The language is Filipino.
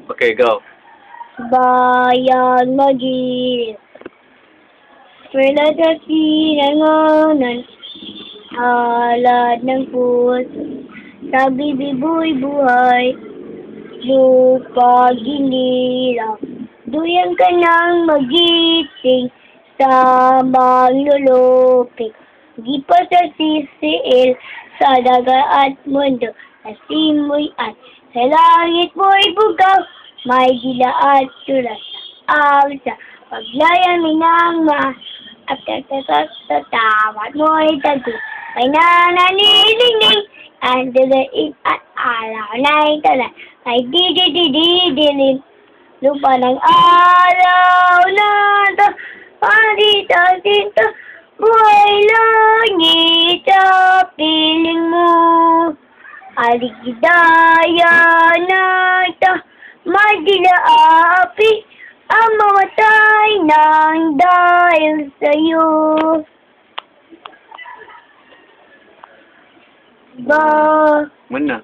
Okay, go. Bayan magil, wala sa sinangonan, halad ng puso, sa bibiboy buhay, lupa ginila, duyan ka ng magiting, sa maglulupik, di pa sa sisiil, sa dagat at mundo, sa simoy at sa langit mo'y bugaw, may dila at tulas sa sa paglayamin ng at tawat mo'y tago, may nananilingning, ang dalain at alaw na'y tala, ay dididididilim, lupa ng araw na to, dito, buhay langit sa piling mo. Aligidaya na ito, madila api, ang mamatay ng dahil sa'yo. Mana?